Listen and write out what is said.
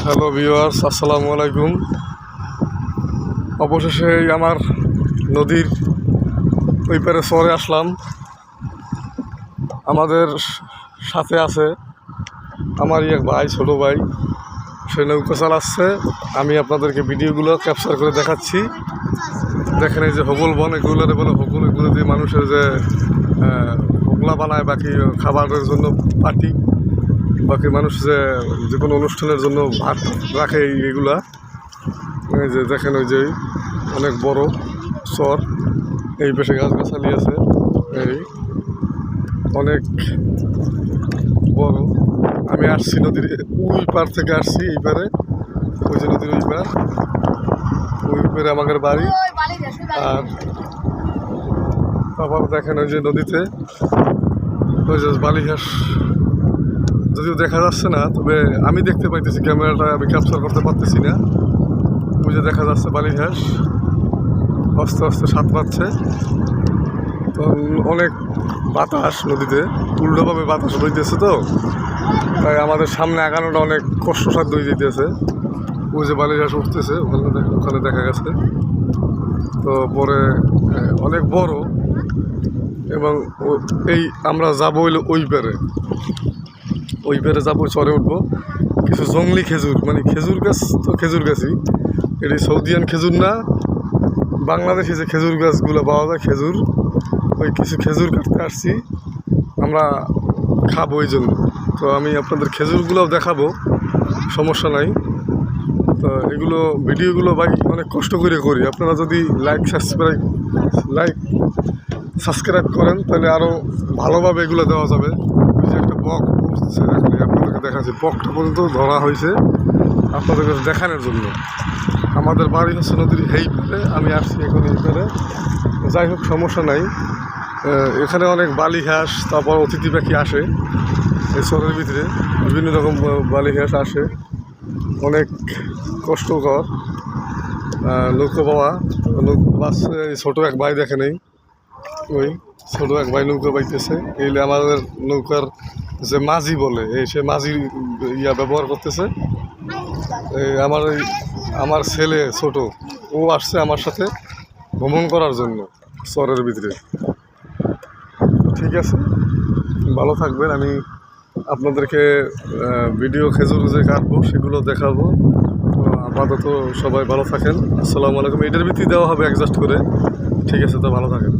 Hello viewers, আসসালামু আলাইকুম। অবশেষে আমার নদীর ওই পারে চরে আসলাম। আমাদের সাথে আছে আমারই এক ভাই, ছোটো ভাই, সে নৌকা চালাচ্ছে। আমি আপনাদেরকে ভিডিওগুলো ক্যাপচার করে দেখাচ্ছি। দেখেন এই যে হোগল বন, এগুলোরে বলে হোগল। এগুলো দিয়ে মানুষের যে হোগলা বানায়, বাকি খাবারের জন্য পাটি, বাকি মানুষ যে কোনো অনুষ্ঠানের জন্য ভাত রাখে এগুলা। এই যে দেখেন, ওই যে অনেক বড় চর, এই পাশে গাছগাছালি আছে, এই অনেক বড়। আমি আসছি নদীর ওই পার থেকে আসছি, এই পারে, ওই যে নদীর ওই পার, ওই পারে আমাদের বাড়ি। আর আবার দেখেন ওই যে নদীতে ওই যে বালিঘাস, যদিও দেখা যাচ্ছে না, তবে আমি দেখতে পাইতেছি, ক্যামেরাটা আমি ক্যাপচার করতে পারতেছি না। ওই যে দেখা যাচ্ছে বালিঘাস আস্তে আস্তে সাত পাচ্ছে। তো অনেক বাতাস নদীতে, উল্টোভাবে বাতাস বইতেছে, তো তাই আমাদের সামনে আগানোটা অনেক কষ্টসাধ্য হয়ে যেতেছে। ওই যে বালিঘাস উঠতেছে, ওখানে দেখা গেছে। তো পরে অনেক বড়, এবং এই আমরা যাবো হইলে ওই পারে যাবো, চরে উঠবো। কিছু জঙ্গলি খেজুর, মানে খেজুর গাছ, তো খেজুর গাছই, এটি সৌদিয়ান খেজুর না, বাংলাদেশে যে খেজুর গাছগুলো পাওয়া যায়, খেজুর, ওই কিছু খেজুর কাটতে আসছি আমরা, খাবো ওই জন্য। তো আমি আপনাদের খেজুরগুলোও দেখাবো, সমস্যা নাই। তো এগুলো ভিডিওগুলো ভাই অনেক কষ্ট করে করি। আপনারা যদি লাইক সাবস্ক্রাইব করেন, তাহলে আরও ভালোভাবে এগুলো দেওয়া যাবে। ওই যে একটা বক উঠছে, আপনাদেরকে দেখাচ্ছি, বকটা পর্যন্ত ধরা হয়েছে আপনাদেরকে দেখানোর জন্য। আমাদের বাড়ি হচ্ছে নদীর এই পারে, আমি আসছি এখন এই পারে। যাই হোক, সমস্যা নাই। এখানে অনেক বালিঘাস, তারপর অতিথি পাখি আসে এই চরের ভিতরে, বিভিন্ন রকম বালিঘাস আসে। অনেক কষ্টকর নৌকা পাওয়া। বাসছে ছোটো এক ভাই, দেখে নেই, ওই ছোটো এক ভাই নৌকা পাইতেছে। এইলে আমাদের নৌকার যে মাঝি বলে, সে মাঝি ব্যবহার করতেছে। আমার ছেলে ছোট, ও আসছে আমার সাথে ভ্রমণ করার জন্য চরের ভিতরে। ঠিক আছে, ভালো থাকবেন। আমি আপনাদেরকে ভিডিও খেজুর যে কাটবো সেগুলো দেখাবো। আপাতত সবাই ভালো থাকেন। আসসালামু আলাইকুম। এটার ভিত্তি দেওয়া হবে অ্যাডজাস্ট করে। ঠিক আছে, তো ভালো থাকেন।